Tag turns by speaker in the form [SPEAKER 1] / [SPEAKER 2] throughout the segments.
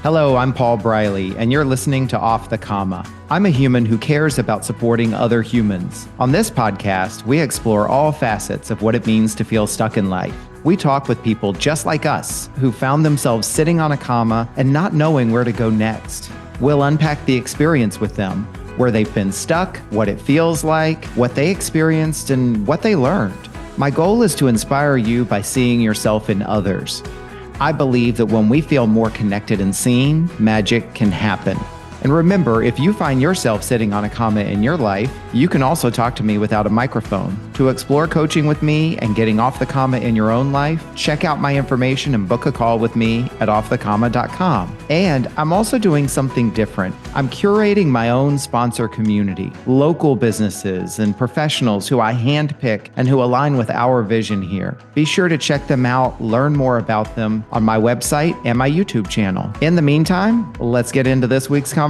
[SPEAKER 1] Hello, I'm Paul Briley, and you're listening to Off the Comma. I'm a human who cares about supporting other humans. On this podcast, we explore all facets of what it means to feel stuck in life. We talk with people just like us who found themselves sitting on a comma and not knowing where to go next. We'll unpack the experience with them, where they've been stuck, what it feels like, what they experienced, and what they learned. My goal is to inspire you by seeing yourself in others. I believe that when we feel more connected and seen, magic can happen. And remember, if you find yourself sitting on a comma in your life, you can also talk to me without a microphone. To explore coaching with me and getting off the comma in your own life, check out my information and book a call with me at offthecomma.com. And I'm also doing something different. I'm curating my own sponsor community, local businesses and professionals who I handpick and who align with our vision here. Be sure to check them out, learn more about them on my website and my YouTube channel. In the meantime, let's get into this week's conversation.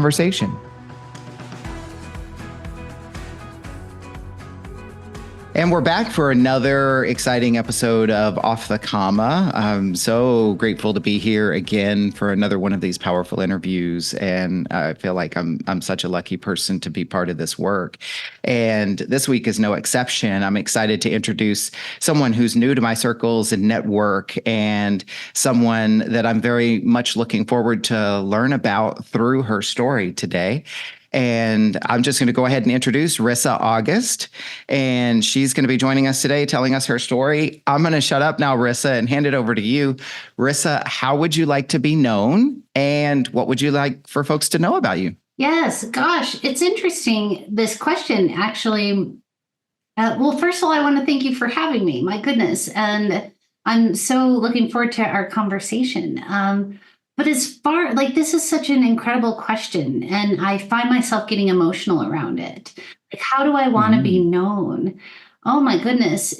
[SPEAKER 1] And we're back for another exciting episode of Off the Comma. I'm so grateful to be here again for another one of these powerful interviews. And I feel like I'm such a lucky person to be part of this work. And this week is no exception. I'm excited to introduce someone who's new to my circles and network, and someone that I'm very much looking forward to learn about through her story today. And I'm just going to go ahead and introduce Risa August, and she's going to be joining us today, telling us her story. I'm going to shut up now, Risa, and hand it over to you. Risa, how would you like to be known, and what would you like for folks to know about you?
[SPEAKER 2] Yes, gosh, it's interesting, this question, actually. Well, first of all, I want to thank you for having me. My goodness. And I'm so looking forward to our conversation. But as far, this is such an incredible question, and I find myself getting emotional around it. Like, how do I want to be known? Oh my goodness,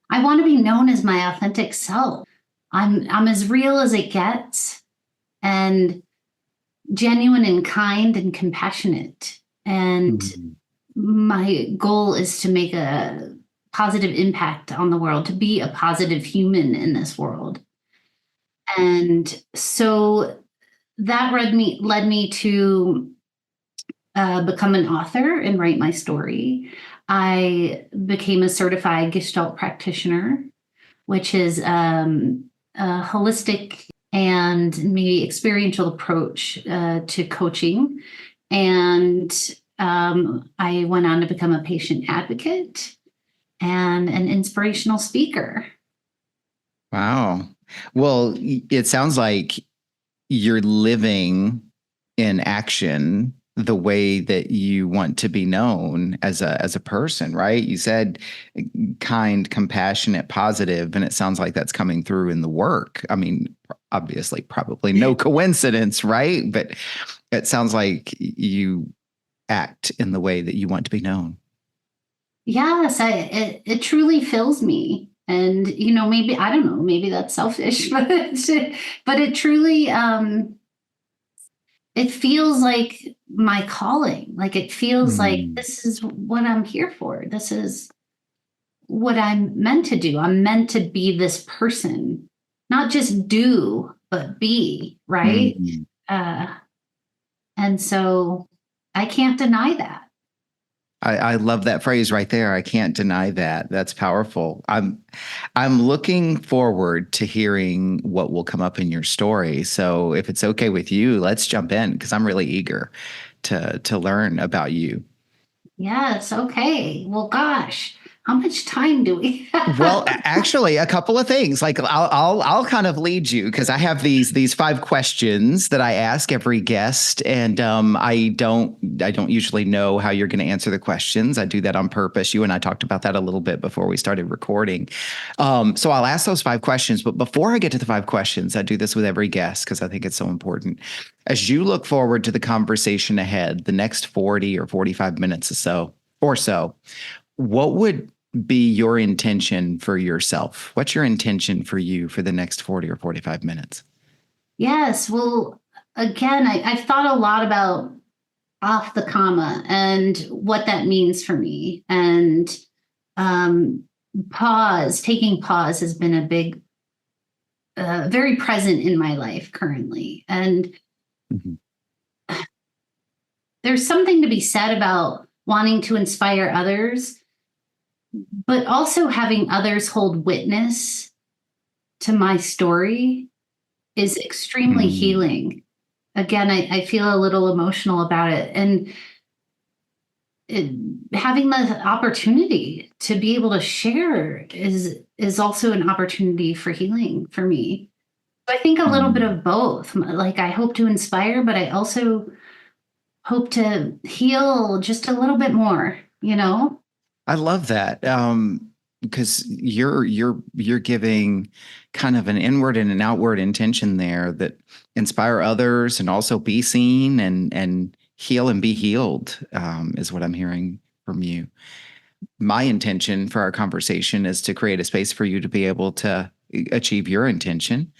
[SPEAKER 2] I want to be known as my authentic self. I'm as real as it gets, and genuine and kind and compassionate. And my goal is to make a positive impact on the world, to be a positive human in this world. And so that led me to become an author and write my story. I became a certified Gestalt practitioner, which is a holistic and maybe experiential approach to coaching. And I went on to become a patient advocate and an inspirational speaker.
[SPEAKER 1] Wow. Well, it sounds like you're living in action the way that you want to be known as a person, right? You said kind, compassionate, positive, and it sounds like that's coming through in the work. I mean, obviously, probably no coincidence, right? But it sounds like you act in the way that you want to be known.
[SPEAKER 2] Yes, it truly fills me. And, maybe, I don't know, maybe that's selfish, but it truly, it feels like my calling. Like, it feels like this is what I'm here for. This is what I'm meant to do. I'm meant to be this person, not just do, but be, right? And so I can't deny that.
[SPEAKER 1] I love that phrase right there. I can't deny that. That's powerful. I'm looking forward to hearing what will come up in your story. So if it's okay with you, let's jump in, because I'm really eager to learn about you.
[SPEAKER 2] Yes. Okay. Well, gosh, how much time do we have?
[SPEAKER 1] Well, actually, a couple of things. Like I'll kind of lead you, because I have these 5 questions that I ask every guest, and I don't usually know how you're going to answer the questions. I do that on purpose. You and I talked about that a little bit before we started recording. So I'll ask those 5 questions, but before I get to the 5 questions, I do this with every guest because I think it's so important. As you look forward to the conversation ahead, the next 40 or 45 minutes or so, what would be your intention for yourself? What's your intention for you for the next 40 or 45 minutes?
[SPEAKER 2] Yes. Well, again, I've thought a lot about off the comma and what that means for me. And taking pause has been a big, very present in my life currently. And
[SPEAKER 1] Mhm.
[SPEAKER 2] There's something to be said about wanting to inspire others, but also having others hold witness to my story is extremely
[SPEAKER 1] Mm.
[SPEAKER 2] healing. Again, I feel a little emotional about it. And it, having the opportunity to be able to share is also an opportunity for healing for me. I think a little bit
[SPEAKER 1] Mm.
[SPEAKER 2] of both. Like I hope to inspire, but I also hope to heal just a little bit more, you know?
[SPEAKER 1] I love that. Because you're giving kind of an inward and an outward intention there that inspire others and also be seen and heal and be healed, is what I'm hearing from you. My intention for our conversation is to create a space for you to be able to achieve your intention.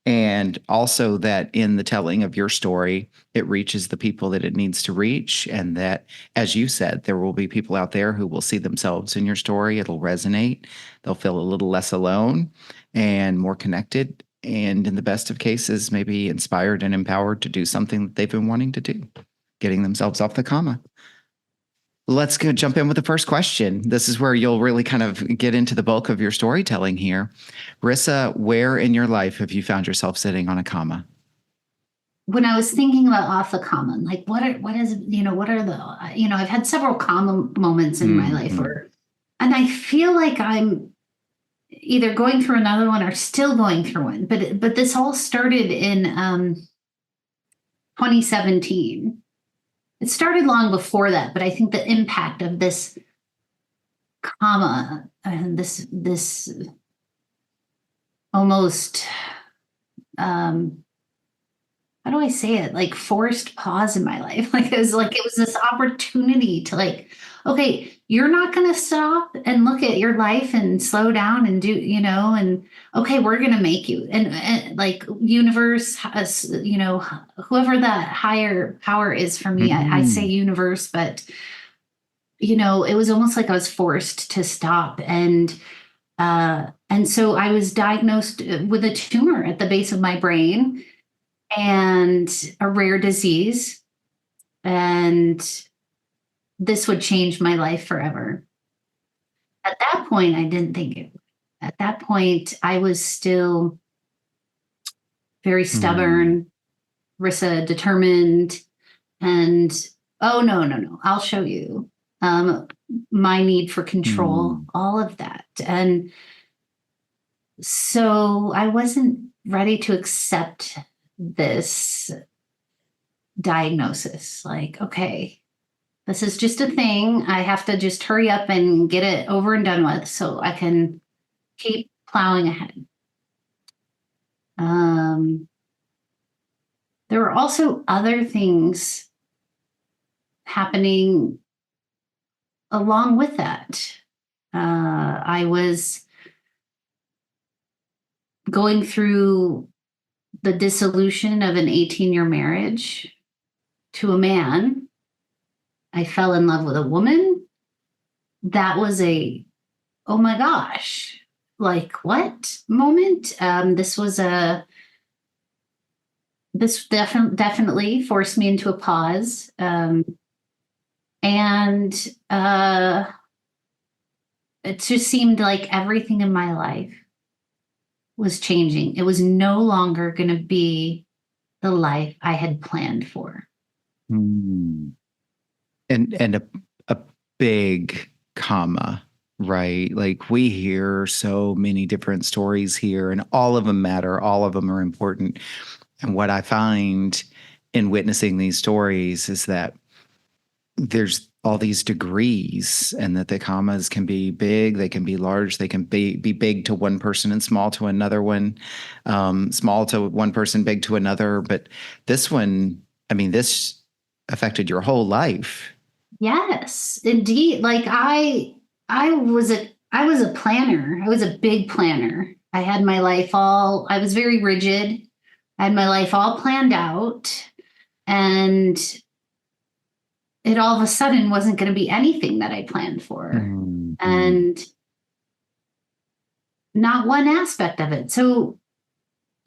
[SPEAKER 1] And also that in the telling of your story, it reaches the people that it needs to reach. And that, as you said, there will be people out there who will see themselves in your story. It'll resonate. They'll feel a little less alone and more connected. And in the best of cases, maybe inspired and empowered to do something that they've been wanting to do, getting themselves off the comma. Let's go jump in with the first question. This is where you'll really kind of get into the bulk of your storytelling here. Rissa, where in your life have you found yourself sitting on a comma?
[SPEAKER 2] When I was thinking about off the common, like what is, what are the, I've had several common moments in my life
[SPEAKER 1] Mm-hmm.
[SPEAKER 2] where, and I feel like I'm either going through another one or still going through one. But this all started in 2017. It started long before that, but I think the impact of this comma and this almost um how do I say it? Like forced pause in my life. Like it was this opportunity to like, okay, you're not gonna stop and look at your life and slow down and do, and okay, we're gonna make you and like universe, whoever that higher power is for me. I say
[SPEAKER 1] Mm-hmm.
[SPEAKER 2] universe, but it was almost like I was forced to stop and so I was diagnosed with a tumor at the base of my brain and a rare disease. And this would change my life forever. At that point, I didn't think it would. At that point, I was still very
[SPEAKER 1] Mm-hmm.
[SPEAKER 2] stubborn, Rissa, determined, and oh, no, no, no, I'll show you. Um, my need for control, all of that. And so I wasn't ready to accept this diagnosis. Like, okay, this is just a thing. I have to just hurry up and get it over and done with so I can keep plowing ahead. Um, there were also other things happening along with that. I was going through the dissolution of an 18-year marriage to a man. I fell in love with a woman. That was a, oh my gosh, like what moment? This definitely forced me into a pause. And it just seemed like everything in my life was changing. It was no longer going to be the life I had planned for.
[SPEAKER 1] Mm-hmm. And a big comma, right? Like we hear so many different stories here, and all of them matter, all of them are important. And what I find in witnessing these stories is that there's all these degrees, and that the commas can be big, they can be large, they can be big to one person and small to another one, small to one person, big to another. But this one, I mean, this affected your whole life.
[SPEAKER 2] Yes, indeed. Like I was a planner. I was a big planner. I was very rigid. I had my life all planned out, and it all of a sudden wasn't going to be anything that I planned for.
[SPEAKER 1] Mm-hmm.
[SPEAKER 2] And not one aspect of it. So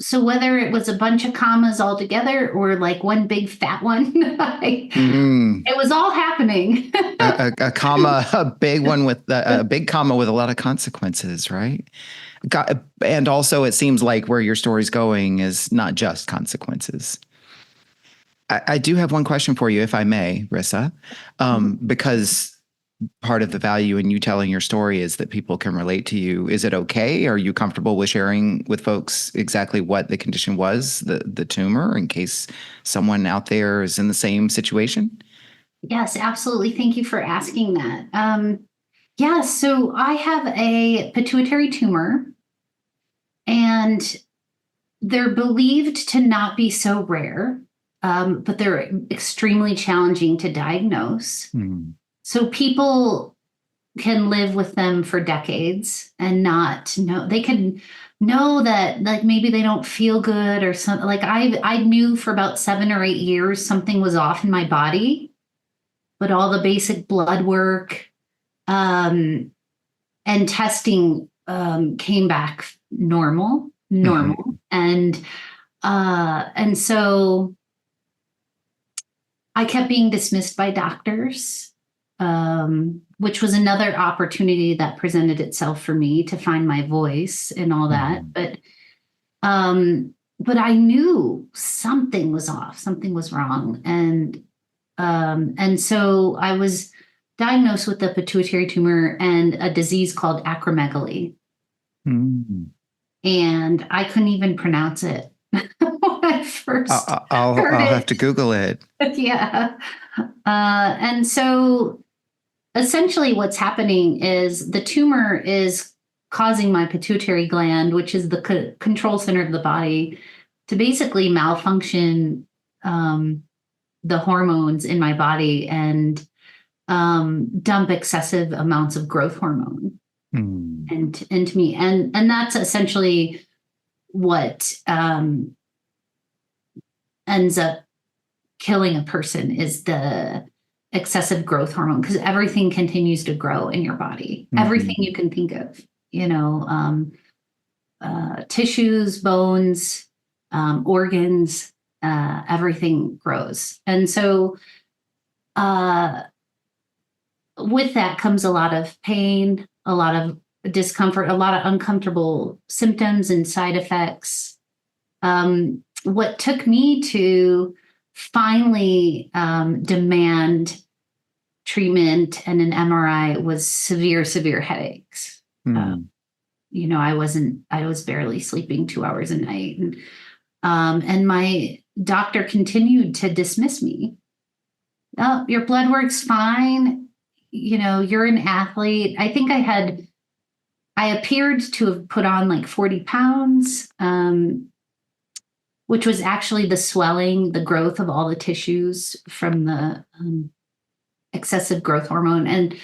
[SPEAKER 2] So whether it was a bunch of commas all together or like one big fat one, it was all happening.
[SPEAKER 1] A comma, a big one with a big comma with a lot of consequences, right? And also, it seems like where your story's going is not just consequences. I do have one question for you, if I may, Risa, because part of the value in you telling your story is that people can relate to you. Is it okay? Are you comfortable with sharing with folks exactly what the condition was, the tumor, in case someone out there is in the same situation?
[SPEAKER 2] Yes, absolutely. Thank you for asking that. Yeah, so I have a pituitary tumor, and they're believed to not be so rare, but they're extremely challenging to diagnose. So people can live with them for decades and not know. They can know that like maybe they don't feel good or something. Like I knew for about 7 or 8 years something was off in my body, but all the basic blood work and testing came back normal. And so I kept being dismissed by doctors, which was another opportunity that presented itself for me to find my voice and all that. But I knew something was off, something was wrong, and so I was diagnosed with a pituitary tumor and a disease called acromegaly. And I couldn't even pronounce it when I first
[SPEAKER 1] I'll
[SPEAKER 2] heard it.
[SPEAKER 1] have to Google it.
[SPEAKER 2] Yeah. And so essentially what's happening is the tumor is causing my pituitary gland, which is the control center of the body, to basically malfunction the hormones in my body and dump excessive amounts of growth hormone into me. And that's essentially what ends up killing a person is the excessive growth hormone, because everything continues to grow in your body. Everything you can think of, tissues, bones, organs, everything grows. And so with that comes a lot of pain, a lot of discomfort, a lot of uncomfortable symptoms and side effects. What took me to finally demand treatment and an MRI was severe headaches. I was barely sleeping 2 hours a night. And my doctor continued to dismiss me. Oh, your blood work's fine. You're an athlete. I think I appeared to have put on like 40 pounds, which was actually the swelling, the growth of all the tissues from the excessive growth hormone.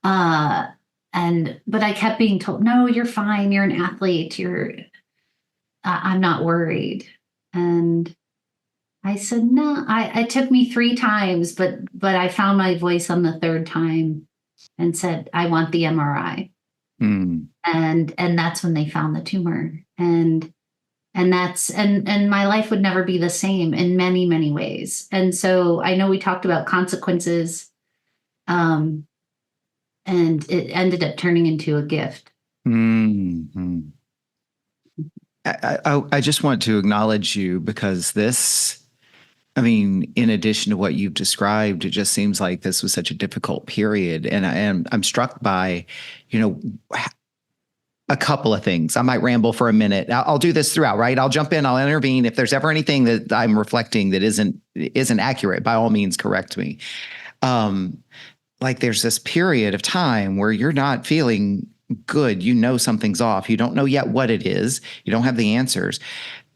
[SPEAKER 2] But I kept being told, no, you're fine. You're an athlete. I'm not worried. And I said, no, it took me 3 times, but I found my voice on the 3rd time and said, I want the MRI. And that's when they found the tumor. And my life would never be the same in many, many ways. And so I know we talked about consequences, and it ended up turning into a gift.
[SPEAKER 1] I just want to acknowledge you because in addition to what you've described, it just seems like this was such a difficult period. And I'm struck by, a couple of things. I might ramble for a minute. I'll do this throughout, right? I'll jump in, I'll intervene. If there's ever anything that I'm reflecting that isn't accurate, by all means, correct me. Like there's this period of time where you're not feeling good. Something's off. You don't know yet what it is. You don't have the answers.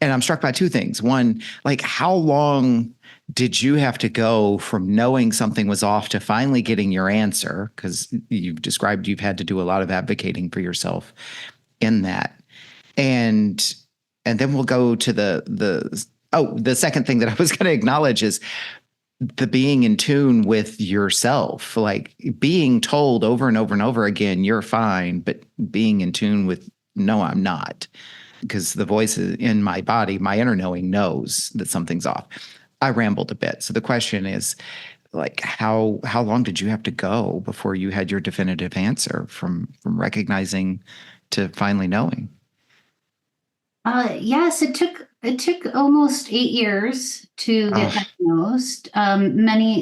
[SPEAKER 1] And I'm struck by 2 things. One, like how long did you have to go from knowing something was off to finally getting your answer? Because you've described you've had to do a lot of advocating for yourself in that. And then we'll go to the second thing that I was going to acknowledge is the being in tune with yourself, like being told over and over and over again, you're fine, but being in tune with, no, I'm not. because the voice in my body, my inner knowing knows that something's off. I rambled a bit. So the question is, like, how long did you have to go before you had your definitive answer from recognizing to finally knowing?
[SPEAKER 2] Yes, it took almost 8 years to get
[SPEAKER 1] Oh,
[SPEAKER 2] diagnosed.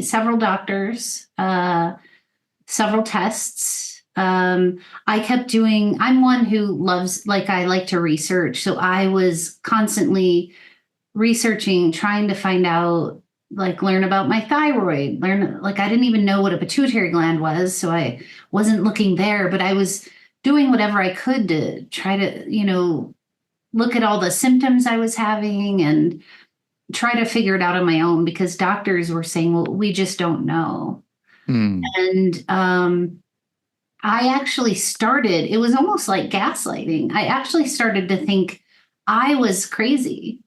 [SPEAKER 2] Several doctors, several tests. I kept doing. I'm one who loves, like, I like to research, so I was constantly researching, trying to find out, like, learn about my thyroid, like, I didn't even know what a pituitary gland was, so I wasn't looking there, but I was doing whatever I could to try to, look at all the symptoms I was having and try to figure it out on my own, because doctors were saying, well, we just don't know.
[SPEAKER 1] hmm.
[SPEAKER 2] And I actually started, it was almost like gaslighting. I actually started to think I was crazy.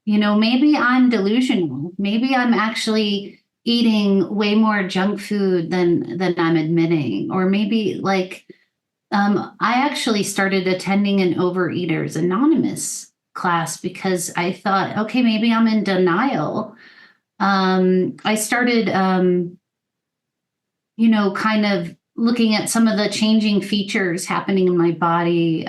[SPEAKER 2] Maybe I'm delusional. Maybe I'm actually eating way more junk food than I'm admitting. Or maybe, like, I actually started attending an Overeaters Anonymous class because I thought, okay, maybe I'm in denial. I started, kind of looking at some of the changing features happening in my body.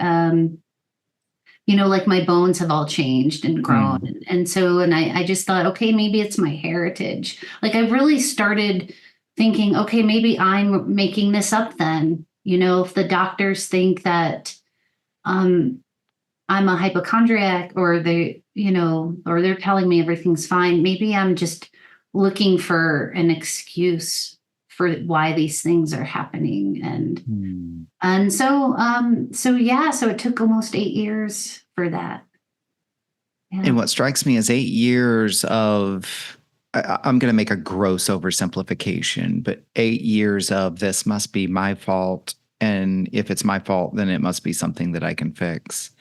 [SPEAKER 2] Like, my bones have all changed and grown.
[SPEAKER 1] Hmm.
[SPEAKER 2] And I just thought, okay, maybe it's my heritage. Like, I really started thinking, okay, maybe I'm making this up then. If the doctors think that um, I'm a hypochondriac, or they're telling me everything's fine, maybe I'm just looking for an excuse for why these things are happening. And
[SPEAKER 1] Hmm.
[SPEAKER 2] and so yeah, so it took almost 8 years for that.
[SPEAKER 1] And
[SPEAKER 2] Yeah.
[SPEAKER 1] what strikes me is 8 years of, I'm going to make a gross oversimplification, but 8 years of this must be my fault. And if it's my fault, then it must be something that I can fix.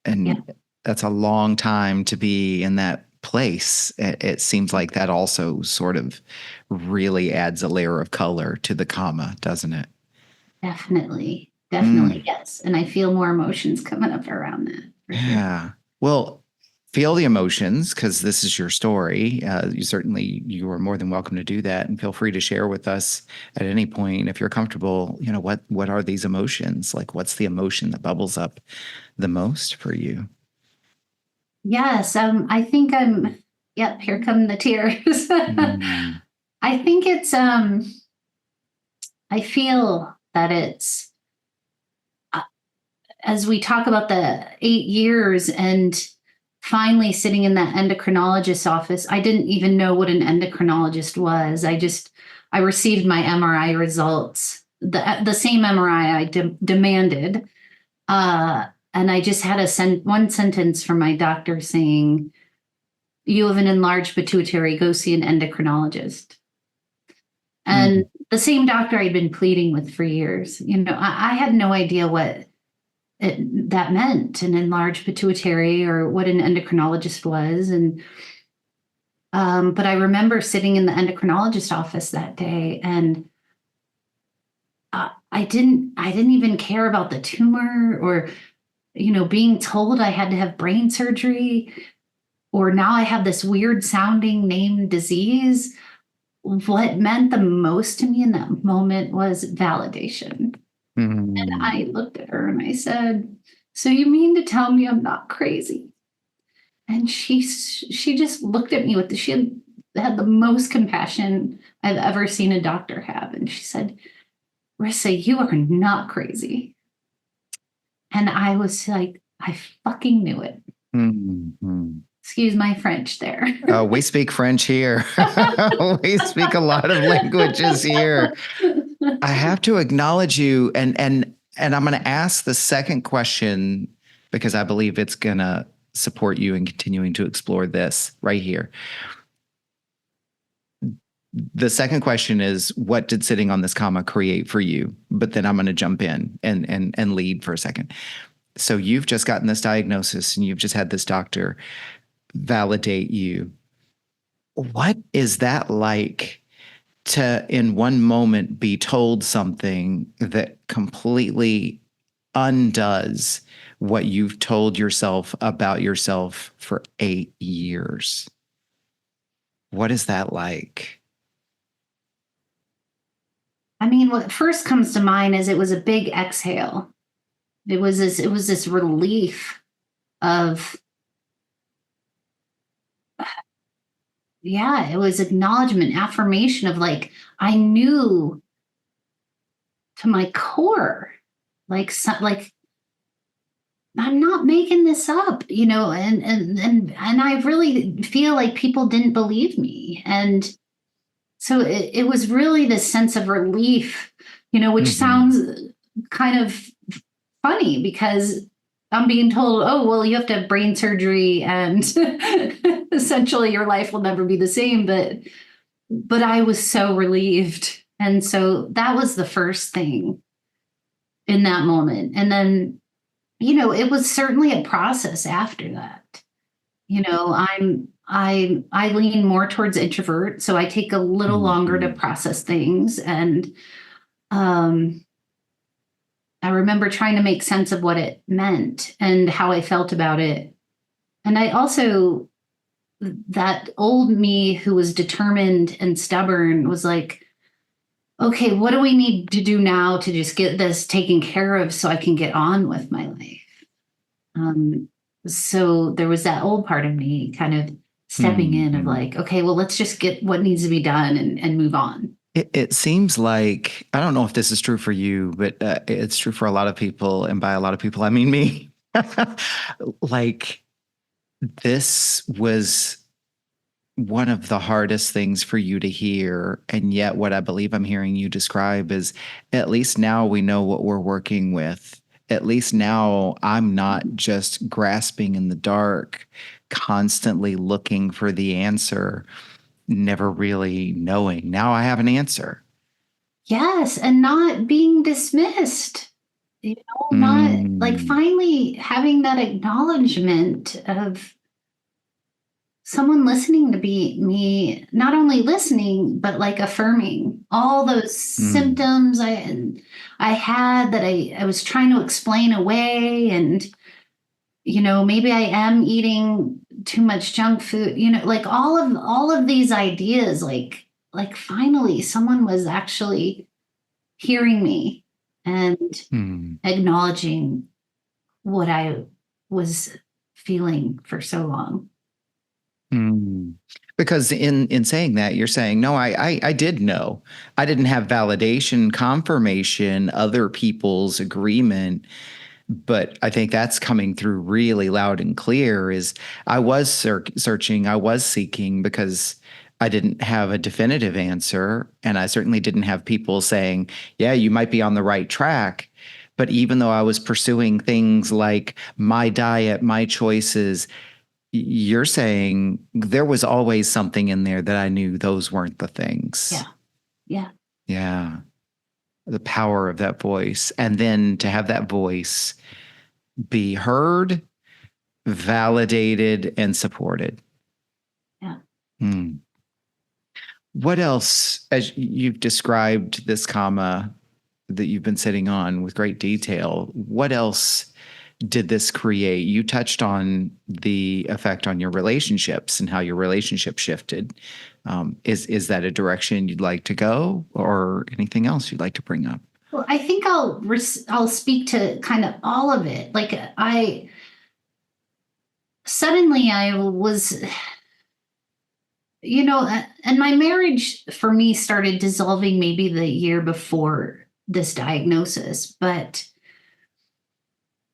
[SPEAKER 2] Yeah,
[SPEAKER 1] And that's a long time to be in that place. It seems like that also sort of really adds a layer of color to the comma, doesn't it?
[SPEAKER 2] definitely. Definitely,
[SPEAKER 1] Mm,
[SPEAKER 2] yes. And I feel more emotions coming up around that, for sure.
[SPEAKER 1] yeah. Well, feel the emotions because this is your story. You are more than welcome to do that, and feel free to share with us at any point if you're comfortable. What are these emotions? Like, what's the emotion that bubbles up the most for you?
[SPEAKER 2] Yes, I think yep, here come the tears.
[SPEAKER 1] Mm,
[SPEAKER 2] I think I feel that it's, uh, as we talk about the 8 years and finally sitting in that endocrinologist's office. I didn't even know what an endocrinologist was. I received my MRI results, the same MRI I demanded. Uh, and I just had one sentence from my doctor saying, you have an enlarged pituitary, go see an endocrinologist. And
[SPEAKER 1] mm,
[SPEAKER 2] the same doctor I'd been pleading with for years. I had no idea what that meant, an enlarged pituitary, or what an endocrinologist was. But I remember sitting in the endocrinologist office that day, and I didn't even care about the tumor, or being told I had to have brain surgery, or now I have this weird sounding named disease. What meant the most to me in that moment was validation. And
[SPEAKER 1] mm.
[SPEAKER 2] I looked at her and I said, so you mean to tell me I'm not crazy? And she just looked at me she had the most compassion I've ever seen a doctor have. And she said, Rissa, you are not crazy. And I was like, I fucking knew it.
[SPEAKER 1] Mm.
[SPEAKER 2] Excuse my French there.
[SPEAKER 1] We speak French here. We speak a lot of languages here. I have to acknowledge you, and I'm going to ask the second question because I believe it's going to support you in continuing to explore this right here. The second question is, what did sitting on this comma create for you? But then I'm going to jump in and lead for a second. So you've just gotten this diagnosis and you've just had this doctor validate you. What is that like to, in one moment, be told something that completely undoes what you've told yourself about yourself for 8 years. What is that like?
[SPEAKER 2] I mean, what first comes to mind is it was a big exhale. It was this relief of, yeah, it was acknowledgement, affirmation of like, I knew to my core, like I'm not making this up, and I really feel like people didn't believe me. And so it was really this sense of relief, which
[SPEAKER 1] Mm-hmm.
[SPEAKER 2] sounds kind of funny because I'm being told, oh, well, you have to have brain surgery and essentially your life will never be the same. But I was so relieved. And so that was the first thing in that moment. And then, it was certainly a process after that. I lean more towards introvert, so I take a little longer to
[SPEAKER 1] Mm-hmm.
[SPEAKER 2] process things. And um I remember trying to make sense of what it meant and how I felt about it. And I also, that old me who was determined and stubborn was like, okay, what do we need to do now to just get this taken care of so I can get on with my life? Um, so there was that old part of me kind of stepping in of
[SPEAKER 1] Mm-hmm.
[SPEAKER 2] like, okay, well, let's just get what needs to be done and move on.
[SPEAKER 1] It seems like, I don't know if this is true for you, but it's true for a lot of people. And by a lot of people, I mean me. Like, this was one of the hardest things for you to hear. And yet, what I believe I'm hearing you describe is, at least now we know what we're working with. At least now I'm not just grasping in the dark, constantly looking for the answer, never really knowing. Now I have an answer.
[SPEAKER 2] Yes, and not being dismissed. Not like
[SPEAKER 1] Mm,
[SPEAKER 2] finally having that acknowledgement of someone listening to be me, not only listening, but like affirming all those
[SPEAKER 1] mm,
[SPEAKER 2] symptoms I had that I was trying to explain away. And, maybe I am eating too much junk food, like all of these ideas, like finally someone was actually hearing me and
[SPEAKER 1] mm,
[SPEAKER 2] acknowledging what I was feeling for so long.
[SPEAKER 1] mm. Because in saying that, you're saying, no, I did know. I didn't have validation, confirmation, other people's agreement. But I think that's coming through really loud and clear. Is I was searching, I was seeking, because I didn't have a definitive answer. And I certainly didn't have people saying, yeah, you might be on the right track. But even though I was pursuing things like my diet, my choices, you're saying there was always something in there that I knew those weren't the things.
[SPEAKER 2] Yeah. Yeah.
[SPEAKER 1] Yeah. The power of that voice. And then to have that voice be heard, validated, and supported.
[SPEAKER 2] Yeah.
[SPEAKER 1] Hmm. What else, as you've described this comma that you've been sitting on with great detail, what else did this create? You touched on the effect on your relationships and how your relationship shifted. Is that a direction you'd like to go, or anything else you'd like to bring up?
[SPEAKER 2] Well, I think I'll speak to kind of all of it. Like I suddenly I was, and my marriage for me started dissolving maybe the year before this diagnosis. But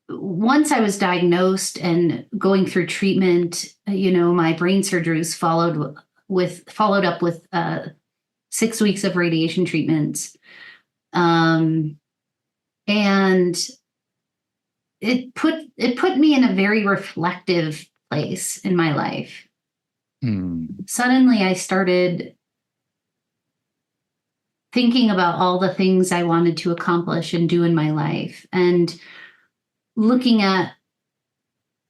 [SPEAKER 2] once I was diagnosed and going through treatment, my brain surgeries followed up with 6 weeks of radiation treatments. Um, and it put me in a very reflective place in my life.
[SPEAKER 1] Hmm.
[SPEAKER 2] Suddenly I started thinking about all the things I wanted to accomplish and do in my life, and looking at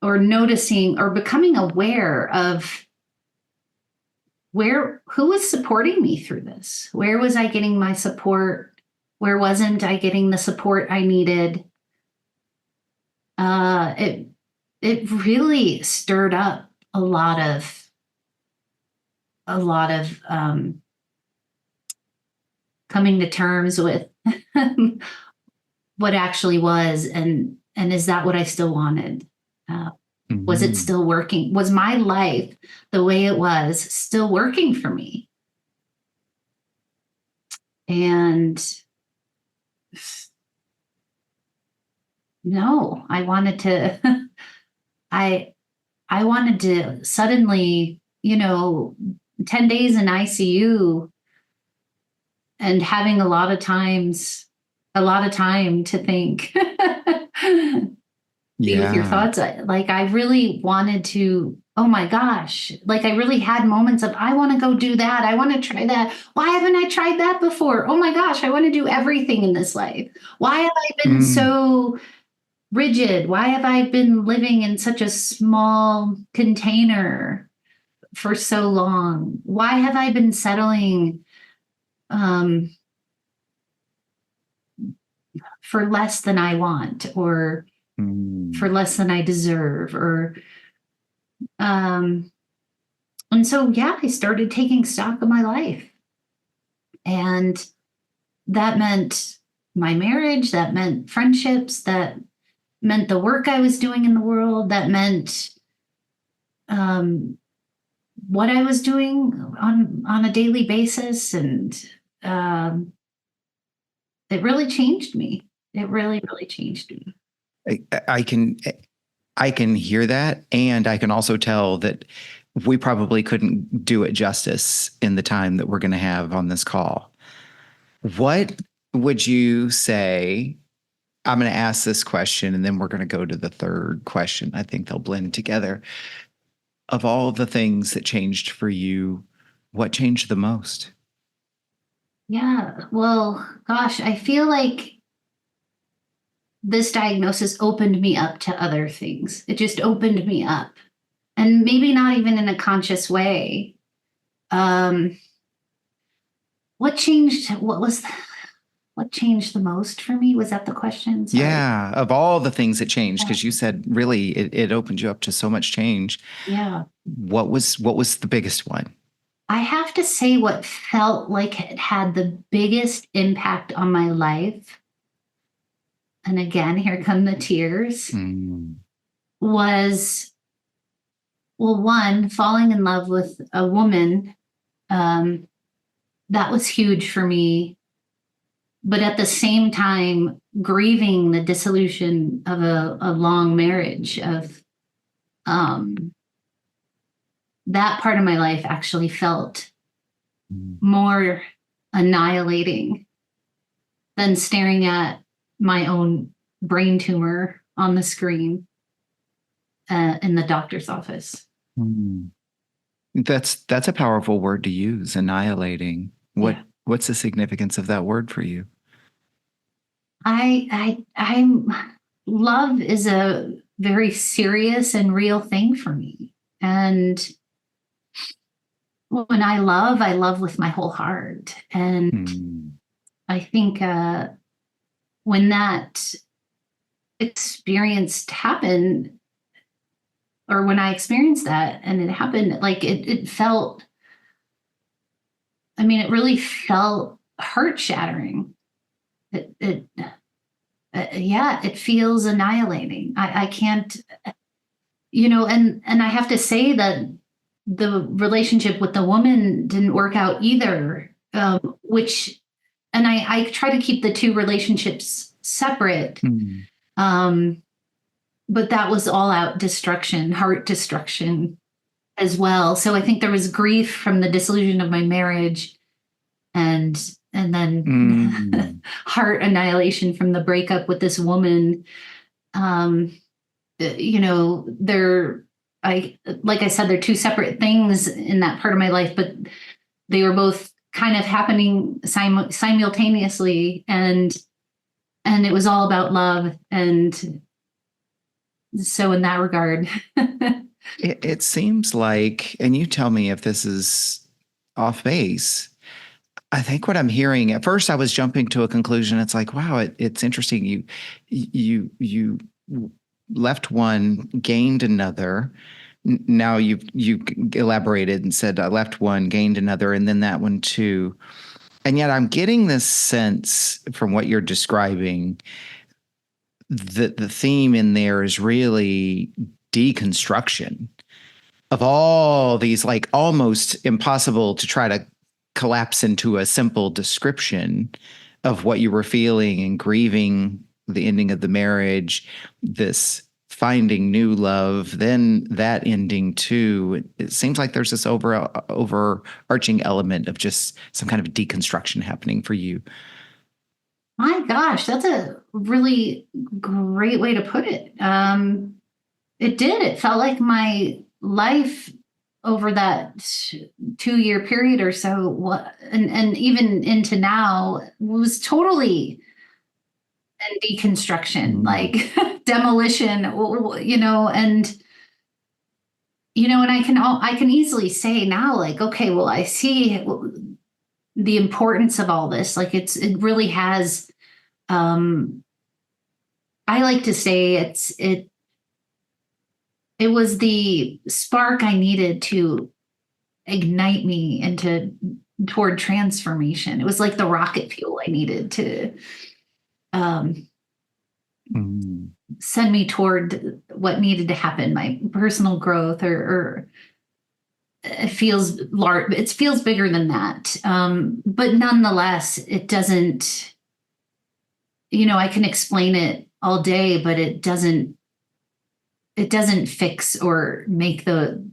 [SPEAKER 2] or noticing or becoming aware of who was supporting me through this. Where was I getting my support? Where wasn't I getting the support I needed? It really stirred up a lot of coming to terms with what actually was, and is that what I still wanted? Was it still working? Was my life the way it was still working for me? And no, I wanted to I wanted to suddenly, 10 days in ICU and having a lot of time to think. Be with your thoughts. I really wanted to, oh my gosh, like I really had moments of, I want to go do that. I want to try that. Why haven't I tried that before? Oh my gosh, I want to do everything in this life. Why have I been so rigid? Why have I been living in such a small container for so long? Why have I been settling for less than I want, or for less than I deserve, or and so I started taking stock of my life, and that meant my marriage, that meant friendships, that meant the work I was doing in the world, that meant what I was doing on a daily basis, and it really changed me. It really, really changed me.
[SPEAKER 1] I can hear that, and I can also tell that we probably couldn't do it justice in the time that we're going to have on this call. What would you say? I'm going to ask this question, and then we're going to go to the third question. I think they'll blend together. Of all the things that changed for you, what changed the most?
[SPEAKER 2] Yeah, well, gosh, I feel like this diagnosis opened me up to other things. It just opened me up, and maybe not even in a conscious way. What changed? What changed the most for me? Was that the question? Sorry.
[SPEAKER 1] Yeah, of all the things that changed, because you said really it opened you up to so much change.
[SPEAKER 2] Yeah.
[SPEAKER 1] What was the biggest one?
[SPEAKER 2] I have to say what felt like it had the biggest impact on my life, and again, here come the tears, was, well, one, falling in love with a woman. That was huge for me. But at the same time, grieving the dissolution of a long marriage, of that part of my life actually felt more annihilating than staring at my own brain tumor on the screen in the doctor's office.
[SPEAKER 1] That's a powerful word to use, annihilating. What's the significance of that word for you?
[SPEAKER 2] Love is a very serious and real thing for me. And when I love with my whole heart. And I think when that experience happened, or when I experienced that and it happened, like it felt, it really felt heart shattering. It feels annihilating. I can't, and I have to say that the relationship with the woman didn't work out either, and I try to keep the two relationships separate. But that was all out destruction, heart destruction as well. So I think there was grief from the dissolution of my marriage, and then heart annihilation from the breakup with this woman. Like I said, they're two separate things in that part of my life, but they were both kind of happening simultaneously, and it was all about love. And so in that regard,
[SPEAKER 1] it seems like, and you tell me if this is off base, I think what I'm hearing, at first I was jumping to a conclusion. It's like, wow, it's interesting. You left one, gained another. Now you've elaborated and said I left one, gained another, and then that one too. And yet I'm getting this sense from what you're describing that the theme in there is really deconstruction of all these, like, almost impossible to try to collapse into a simple description of what you were feeling and grieving the ending of the marriage, this finding new love, then that ending too. It seems like there's this overarching element of just some kind of deconstruction happening for you.
[SPEAKER 2] My gosh, that's a really great way to put it. It did. It felt like my life over that 2-year period or so, and even into now, was totally in deconstruction, like demolition, and I can easily say now, like, okay, well, I see the importance of all this. Like, it really has. I like to say it was the spark I needed to ignite me toward transformation. It was like the rocket fuel I needed to um, send me toward what needed to happen, my personal growth, or it feels large. It feels bigger than that. But nonetheless, it doesn't, I can explain it all day, but it doesn't fix or make the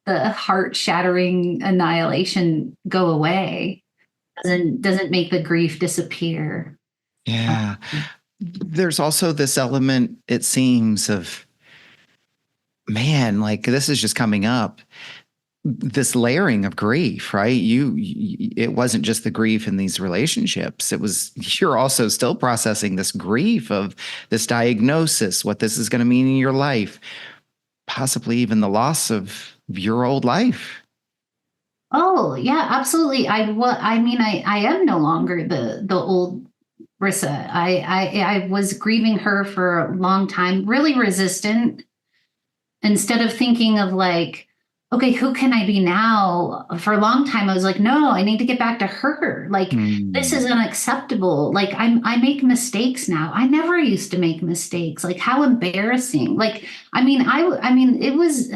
[SPEAKER 2] heart shattering annihilation go away. Doesn't make the grief disappear.
[SPEAKER 1] Yeah. There's also this element, it seems, of, man, like, this is just coming up, this layering of grief, right? It wasn't just the grief in these relationships. You're also still processing this grief of this diagnosis, what this is going to mean in your life, possibly even the loss of your old life.
[SPEAKER 2] Oh yeah, absolutely. I am no longer the old Rissa. I was grieving her for a long time, really resistant. Instead of thinking of, like, okay, who can I be now? For a long time, I was like, no, I need to get back to her. Like, this is unacceptable. Like, I make mistakes now. I never used to make mistakes. Like, how embarrassing. Like, it was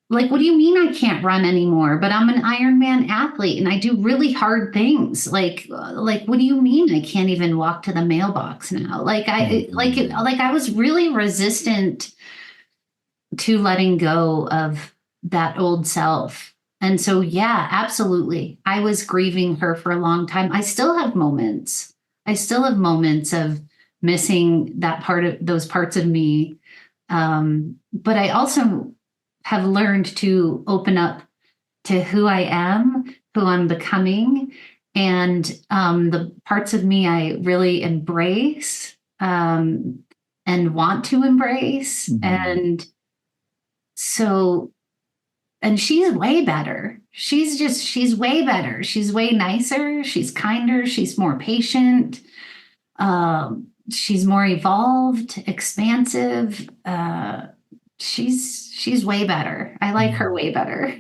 [SPEAKER 2] like, what do you mean I can't run anymore? But I'm an Ironman athlete and I do really hard things. What do you mean I can't even walk to the mailbox now? I was really resistant to letting go of that old self. And so, yeah, absolutely. I was grieving her for a long time. I still have moments. Of missing those parts of me. But I also have learned to open up to who I am, who I'm becoming, and the parts of me I really embrace and want to embrace. And she's way better. She's way better. She's way nicer. She's kinder. She's more patient. She's more evolved, expansive. She's way better. I like her way better.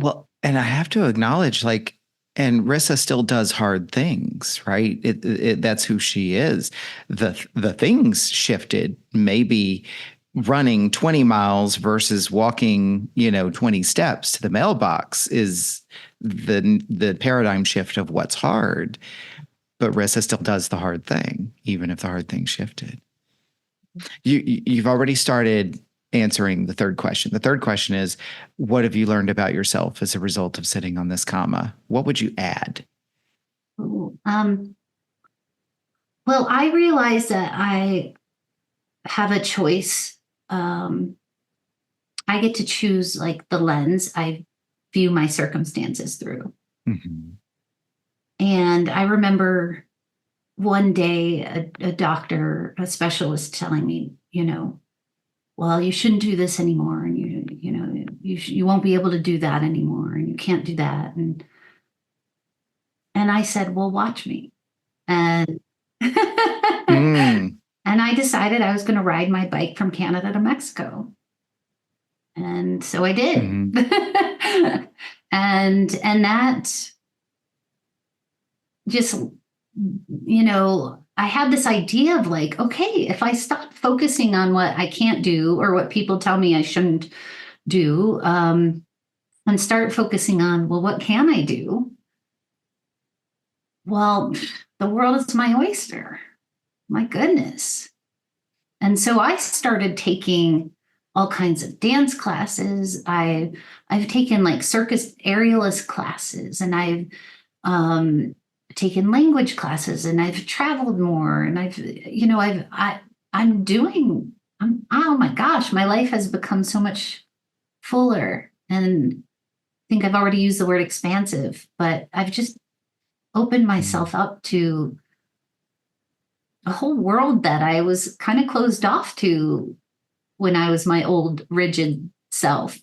[SPEAKER 1] Well, and I have to acknowledge, like, and Rissa still does hard things, right? That's who she is. The things shifted. Maybe running 20 miles versus walking, 20 steps to the mailbox is the paradigm shift of what's hard. But Rissa still does the hard thing, even if the hard thing shifted. You've already started answering the third question. The third question is, what have you learned about yourself as a result of sitting on this comma? What would you add?
[SPEAKER 2] Well, I realize that I have a choice. I get to choose, like, the lens I view my circumstances through. And I remember one day a doctor, a specialist, telling me, well, you shouldn't do this anymore, and you won't be able to do that anymore, and you can't do that. And I said, well, watch me. And and And I decided I was going to ride my bike from Canada to Mexico. And so I did.
[SPEAKER 1] Mm-hmm.
[SPEAKER 2] And that just, I had this idea of like, okay, if I stop focusing on what I can't do or what people tell me I shouldn't do, and start focusing on, well, what can I do? Well, the world is my oyster. My goodness. And so I started taking all kinds of dance classes. I've taken like circus aerialist classes, and I've taken language classes, and I've traveled more, and I'm doing. Oh my gosh, my life has become so much fuller, and I think I've already used the word expansive, but I've just opened myself up to a whole world that I was kind of closed off to when I was my old rigid self.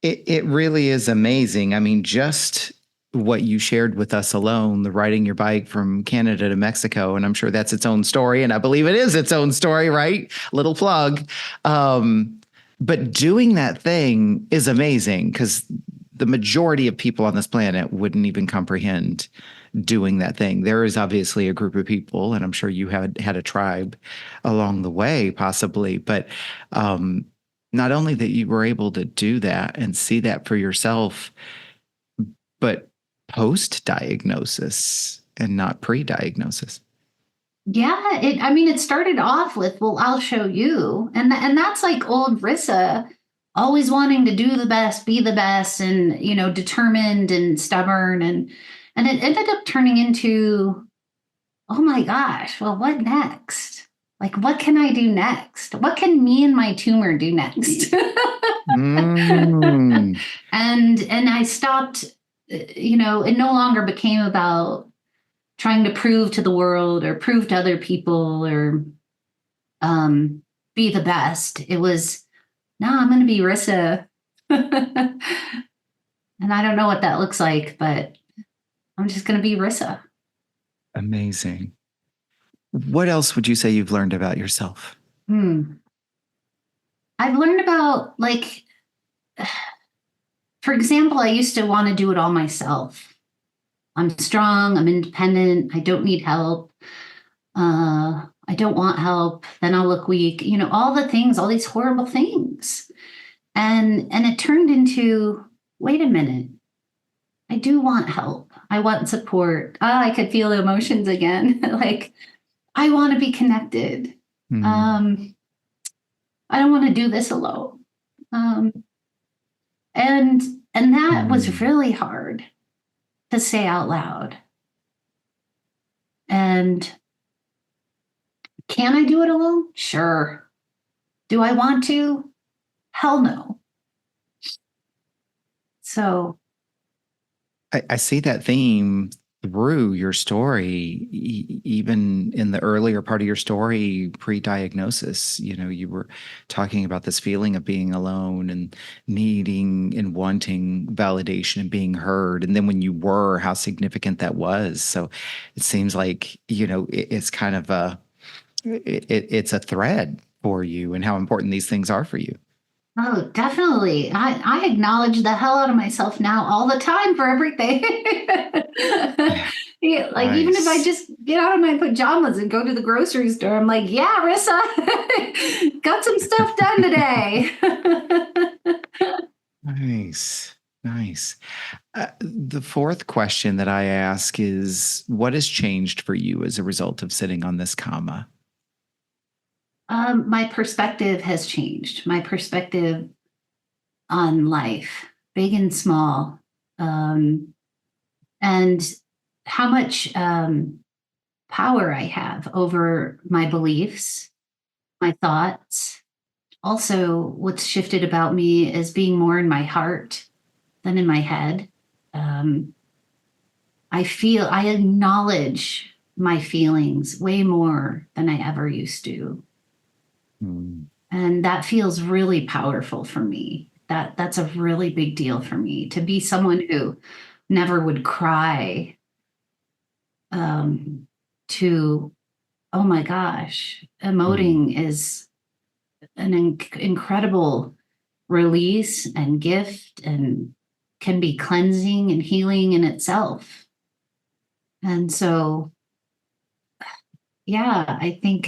[SPEAKER 1] It really is amazing. I mean, just what you shared with us alone, the riding your bike from Canada to Mexico, and I'm sure that's its own story, and I believe it is its own story, right? Little plug. But doing that thing is amazing because the majority of people on this planet wouldn't even comprehend doing that thing. There is obviously a group of people, and I'm sure you had a tribe along the way, possibly, but not only that you were able to do that and see that for yourself, but post-diagnosis and not pre-diagnosis.
[SPEAKER 2] Yeah, it started off with, well, I'll show you. And that's like old Rissa, always wanting to do the best, be the best, and determined and stubborn, and it ended up turning into, oh my gosh, well, what next? Like, what can I do next? What can me and my tumor do next?
[SPEAKER 1] Mm.
[SPEAKER 2] And I stopped, it no longer became about trying to prove to the world or prove to other people or be the best. It was, no, I'm going to be Rissa. And I don't know what that looks like, but I'm just going to be Rissa.
[SPEAKER 1] Amazing. What else would you say you've learned about yourself?
[SPEAKER 2] I've learned about, like, for example, I used to want to do it all myself. I'm strong, I'm independent, I don't need help. I don't want help, then I'll look weak, all the things, all these horrible things. And it turned into, wait a minute, I do want help. I want support. I could feel the emotions again. Like, I want to be connected. I don't want to do this alone. And that was really hard to say out loud. And can I do it alone? Sure. Do I want to? Hell no. So
[SPEAKER 1] I see that theme through your story, even in the earlier part of your story, pre-diagnosis. You were talking about this feeling of being alone and needing and wanting validation and being heard. And then when you were, how significant that was. So it seems like, it's kind of it's a thread for you and how important these things are for you.
[SPEAKER 2] oh, definitely. I acknowledge the hell out of myself now all the time for everything. Yeah, like,
[SPEAKER 1] Nice.
[SPEAKER 2] even if I just get out of my pajamas and go to the grocery store, I'm like, yeah, Rissa, got some stuff done today.
[SPEAKER 1] Nice. Nice. The fourth question that I ask is, what has changed for you as a result of sitting on this comma?
[SPEAKER 2] My perspective has changed. My perspective on life, big and small, and how much power I have over my beliefs, my thoughts. Also, what's shifted about me is being more in my heart than in my head. I acknowledge my feelings way more than I ever used to. And that feels really powerful for me. That's a really big deal for me, to be someone who never would cry, to oh my gosh,
[SPEAKER 1] Mm.
[SPEAKER 2] emoting is an incredible release and gift and can be cleansing and healing in itself. And so, yeah, I think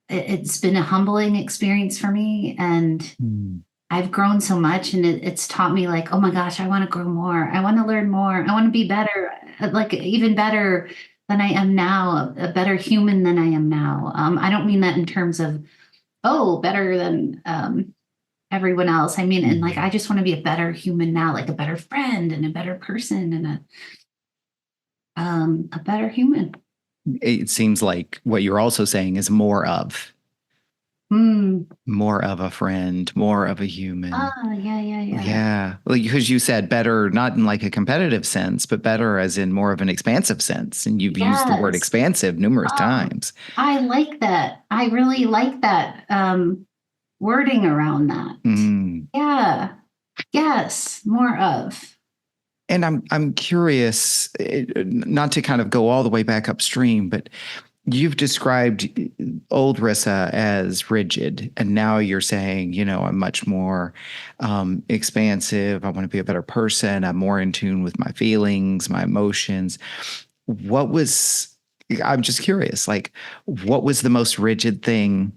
[SPEAKER 2] it's been a humbling experience for me. And
[SPEAKER 1] Mm.
[SPEAKER 2] I've grown so much, and it's taught me, like, oh my gosh, I want to grow more. I want to learn more. I want to be better, like even better than I am now, a better human than I am now. I don't mean that in terms of, oh, better than everyone else. I mean, and like, I
[SPEAKER 1] Mm.
[SPEAKER 2] just want to be a better human now, like a better friend and a better person and a better human.
[SPEAKER 1] It seems like what you're also saying is
[SPEAKER 2] Hmm.
[SPEAKER 1] more of a friend, more of a human.
[SPEAKER 2] Yeah, yeah, yeah.
[SPEAKER 1] Yeah. Well, because you said better, not in like a competitive sense, but better as in more of an expansive sense. And you've used the word
[SPEAKER 2] Yes.
[SPEAKER 1] expansive numerous
[SPEAKER 2] Oh,
[SPEAKER 1] times.
[SPEAKER 2] I like that. I really like that wording around that.
[SPEAKER 1] Mm.
[SPEAKER 2] Yeah. Yes. More of.
[SPEAKER 1] And I'm curious, not to kind of go all the way back upstream, but you've described old Rissa as rigid, and now you're saying, I'm much more expansive. I want to be a better person. I'm more in tune with my feelings, my emotions. What was, I'm just curious, like, what was the most rigid thing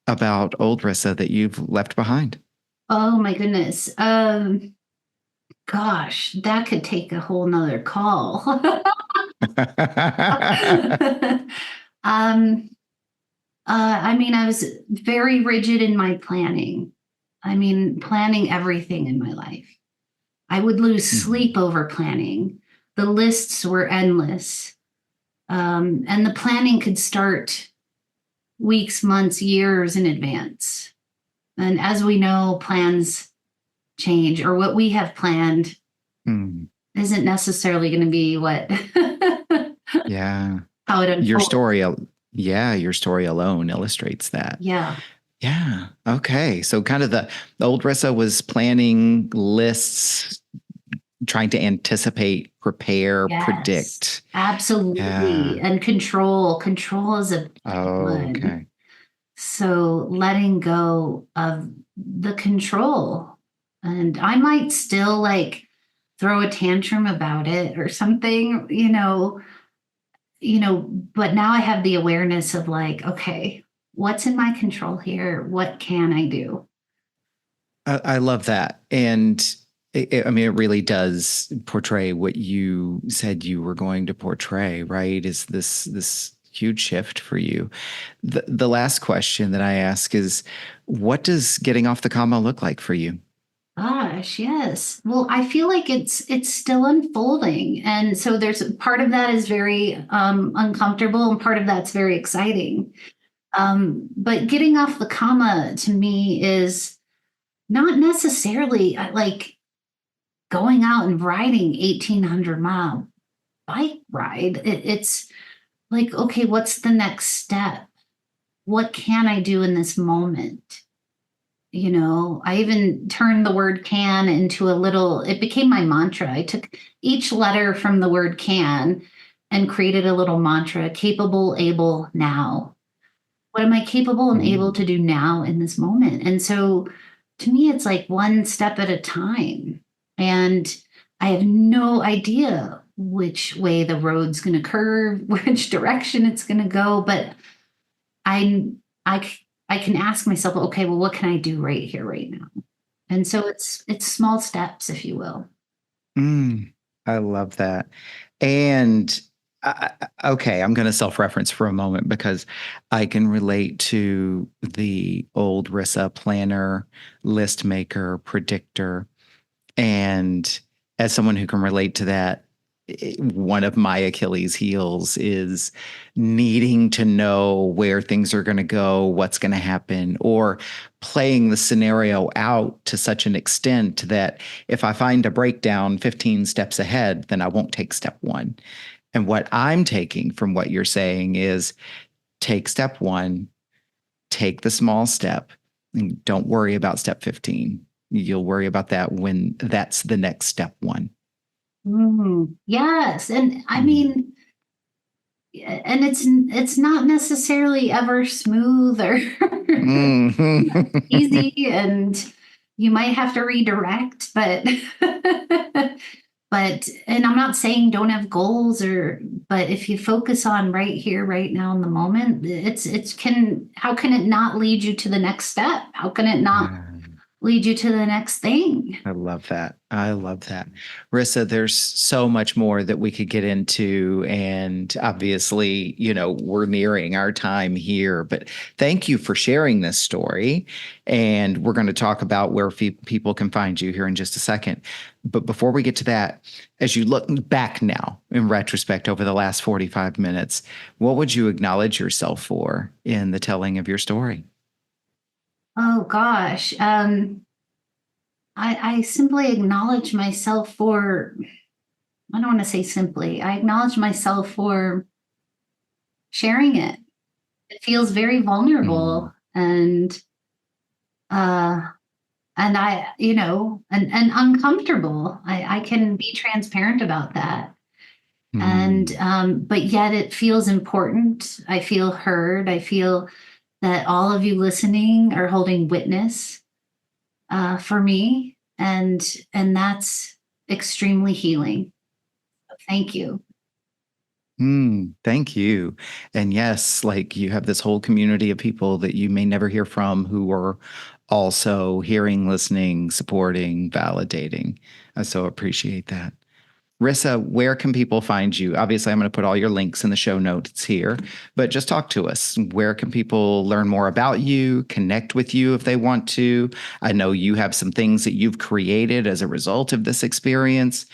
[SPEAKER 1] about old Rissa that you've left behind?
[SPEAKER 2] Oh my goodness. Gosh, that could take a whole nother call. um, I mean, I was very rigid in my planning. I mean, planning everything in my life. I would lose sleep
[SPEAKER 1] Mhm.
[SPEAKER 2] over planning. The lists were endless. And the planning could start weeks, months, years in advance. And as we know, plans change, or what we have planned
[SPEAKER 1] Mm.
[SPEAKER 2] isn't necessarily going to be what
[SPEAKER 1] Yeah.
[SPEAKER 2] how it
[SPEAKER 1] Your
[SPEAKER 2] unfolds.
[SPEAKER 1] story, yeah, your story alone illustrates that.
[SPEAKER 2] Yeah.
[SPEAKER 1] Yeah. Okay. So kind of the old Rissa was planning lists, trying to anticipate, prepare,
[SPEAKER 2] Yes.
[SPEAKER 1] predict.
[SPEAKER 2] Absolutely.
[SPEAKER 1] Yeah.
[SPEAKER 2] And control. Control is a big
[SPEAKER 1] Oh,
[SPEAKER 2] one.
[SPEAKER 1] okay.
[SPEAKER 2] So letting go of the control. And I might still like throw a tantrum about it or something, but now I have the awareness of, like, okay, what's in my control here? What can I do?
[SPEAKER 1] I love that. And I mean, it really does portray what you said you were going to portray, right? Is this huge shift for you? The last question that I ask is, what does getting off the comma look like for you?
[SPEAKER 2] Gosh, yes. Well, I feel like it's still unfolding. And so there's part of that is very uncomfortable and part of that's very exciting. But getting off the comma to me is not necessarily like going out and riding 1,800-mile bike ride. It's like, okay, what's the next step? What can I do in this moment? I even turned the word can into it became my mantra. I took each letter from the word can and created a little mantra: capable, able, now. What am I capable and able to
[SPEAKER 1] Mm.
[SPEAKER 2] do now in this moment? And so to me, it's like one step at a time. And I have no idea which way the road's going to curve, which direction it's going to go, but I I can ask myself, okay, well, what can I do right here, right now? And so it's small steps, if you will.
[SPEAKER 1] Mm, I love that. And okay, I'm going to self-reference for a moment because I can relate to the old Rissa planner, list maker, predictor. And as someone who can relate to that, one of my Achilles heels is needing to know where things are going to go, what's going to happen, or playing the scenario out to such an extent that if I find a breakdown 15 steps ahead, then I won't take step one. And what I'm taking from what you're saying is take step one, take the small step, and don't worry about step 15. You'll worry about that when that's the next step one.
[SPEAKER 2] Yes. And I
[SPEAKER 1] Mm.
[SPEAKER 2] mean, and it's not necessarily ever smooth or
[SPEAKER 1] Mhm.
[SPEAKER 2] easy, and you might have to redirect, but and I'm not saying don't have goals, but if you focus on right here, right now in the moment, how can it not lead you to the next step? How can it not lead you to the next thing?
[SPEAKER 1] I love that. I love that. Rissa, there's so much more that we could get into. And obviously, we're nearing our time here, but thank you for sharing this story. And we're going to talk about where people can find you here in just a second. But before we get to that, as you look back now in retrospect over the last 45 minutes, what would you acknowledge yourself for in the telling of your story?
[SPEAKER 2] Oh gosh. I simply acknowledge myself for, I don't want to say simply, I acknowledge myself for sharing it. It feels very vulnerable, uh and and uncomfortable. I can be transparent about that. And but yet it feels important. I feel heard. I feel that all of you listening are holding witness for me, and that's extremely healing. Thank you.
[SPEAKER 1] Thank you. And yes, like you have this whole community of people that you may never hear from who are also hearing, listening, supporting, validating. I so appreciate that. Rissa, where can people find you? Obviously, I'm going to put all your links in the show notes here, but just talk to us. Where can people learn more about you, connect with you if they want to? I know you have some things that you've created as a result of this experience.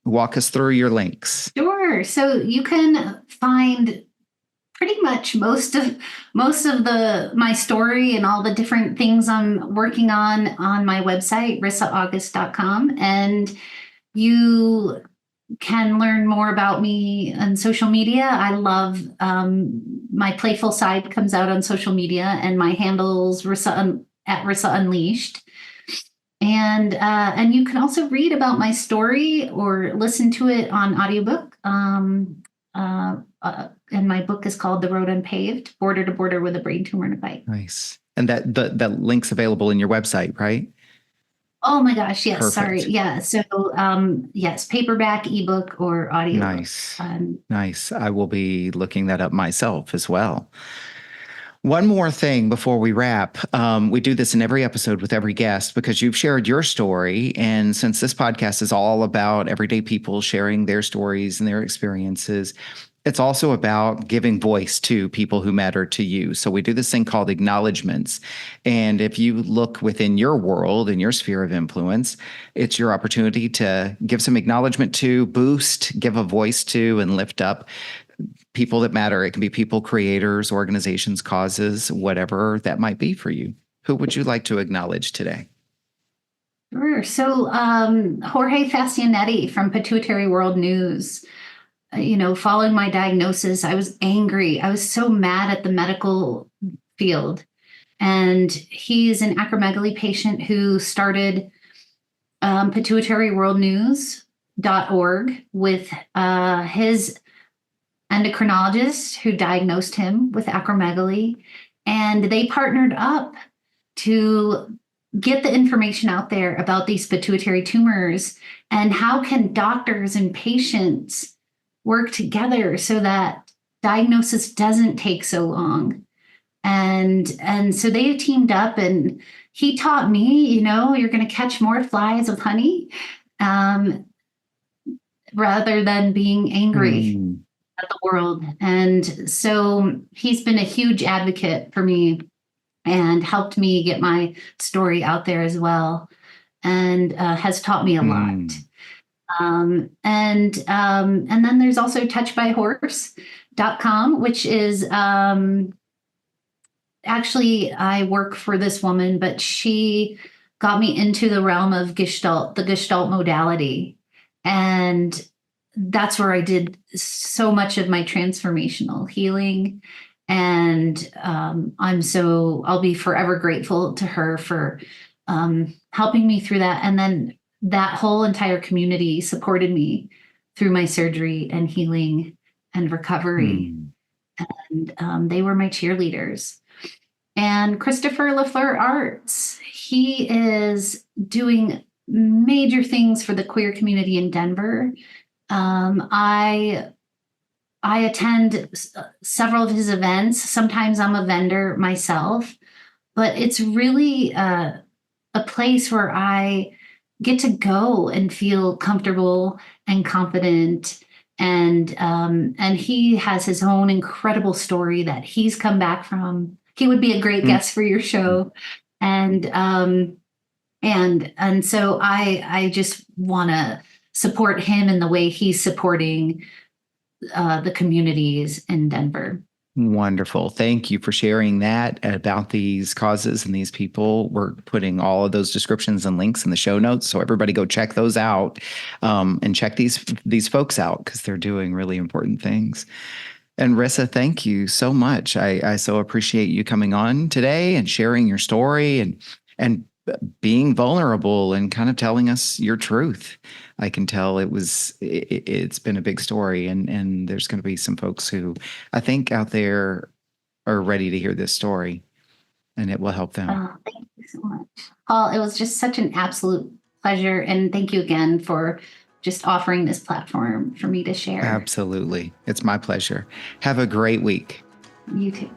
[SPEAKER 1] Walk us through your links.
[SPEAKER 2] Sure. So you can find pretty much most of the my story and all the different things I'm working on my website, risaaugust.com. And you can learn more about me on social media. I love my playful side comes out on social media, and my handle's at Risa Unleashed. And you can also read about my story or listen to it on audiobook. And my book is called The Road Unpaved: Border to Border with a Brain Tumor and a Bite.
[SPEAKER 1] Nice. And that link's available in your website, right?
[SPEAKER 2] Oh my gosh, yes.
[SPEAKER 1] Perfect.
[SPEAKER 2] Sorry. Yeah. So yes, paperback, ebook, or audiobook.
[SPEAKER 1] Nice. Nice. I will be looking that up myself as well. One more thing before we wrap. We do this in every episode with every guest because you've shared your story. And since this podcast is all about everyday people sharing their stories and their experiences, it's also about giving voice to people who matter to you. So we do this thing called acknowledgments. And if you look within your world and your sphere of influence, it's your opportunity to give some acknowledgement to, boost, give a voice to, and lift up people that matter. It can be people, creators, organizations, causes, whatever that might be for you. Who would you like to acknowledge today?
[SPEAKER 2] Sure. So Jorge Fascianetti from Pituitary World News. Following my diagnosis, I was angry. I was so mad at the medical field. And he's an acromegaly patient who started pituitaryworldnews.org with his endocrinologist who diagnosed him with acromegaly. And they partnered up to get the information out there about these pituitary tumors and how can doctors and patients work together so that diagnosis doesn't take so long. And so they teamed up, and he taught me, you're going to catch more flies with honey rather than being angry at the world. And so he's been a huge advocate for me and helped me get my story out there as well, and has taught me a lot. And then there's also touchbyhorse.com, which is actually, I work for this woman, but she got me into the realm of the Gestalt modality. And that's where I did so much of my transformational healing. And I'll be forever grateful to her for helping me through that. And then that whole entire community supported me through my surgery and healing. and recovery. And they were my cheerleaders. And Christopher LaFleur Arts, he is doing major things for the queer community in Denver. I attend several of his events. Sometimes I'm a vendor myself, but it's really a place where I get to go and feel comfortable and confident. And he has his own incredible story that he's come back from. He would be a great guest for your show. And so I just want to support him in the way he's supporting the communities in Denver.
[SPEAKER 1] Wonderful. Thank you for sharing that about these causes and these people. We're putting all of those descriptions and links in the show notes, so everybody go check those out, and check these folks out, because they're doing really important things. And Risa, thank you so much. I so appreciate you coming on today and sharing your story and being vulnerable and kind of telling us your truth. I can tell it's been a big story, and there's going to be some folks who I think out there are ready to hear this story, and it will help them.
[SPEAKER 2] Oh, thank you so much, Paul. It was just such an absolute pleasure. And thank you again for just offering this platform for me to share.
[SPEAKER 1] Absolutely. It's my pleasure. Have a great week.
[SPEAKER 2] You too.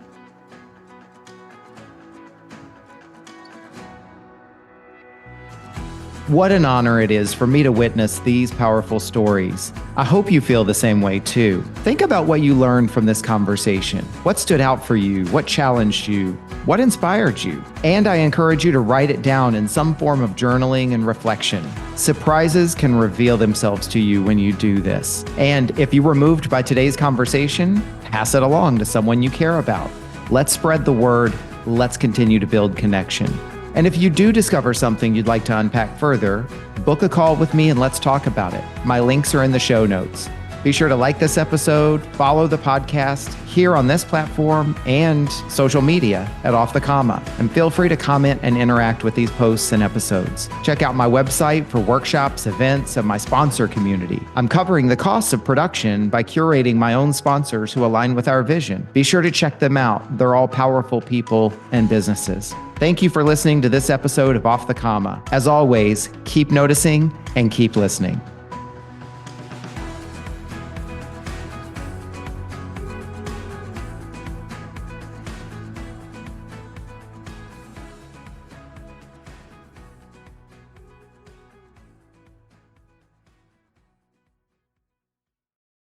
[SPEAKER 1] What an honor it is for me to witness these powerful stories. I hope you feel the same way too. Think about what you learned from this conversation. What stood out for you? What challenged you? What inspired you? And I encourage you to write it down in some form of journaling and reflection. Surprises can reveal themselves to you when you do this. And if you were moved by today's conversation, pass it along to someone you care about. Let's spread the word. Let's continue to build connection. And if you do discover something you'd like to unpack further, book a call with me and let's talk about it. My links are in the show notes. Be sure to like this episode, follow the podcast here on this platform and social media at Off the Comma. And feel free to comment and interact with these posts and episodes. Check out my website for workshops, events, and my sponsor community. I'm covering the costs of production by curating my own sponsors who align with our vision. Be sure to check them out. They're all powerful people and businesses. Thank you for listening to this episode of Off the Comma. As always, keep noticing and keep listening.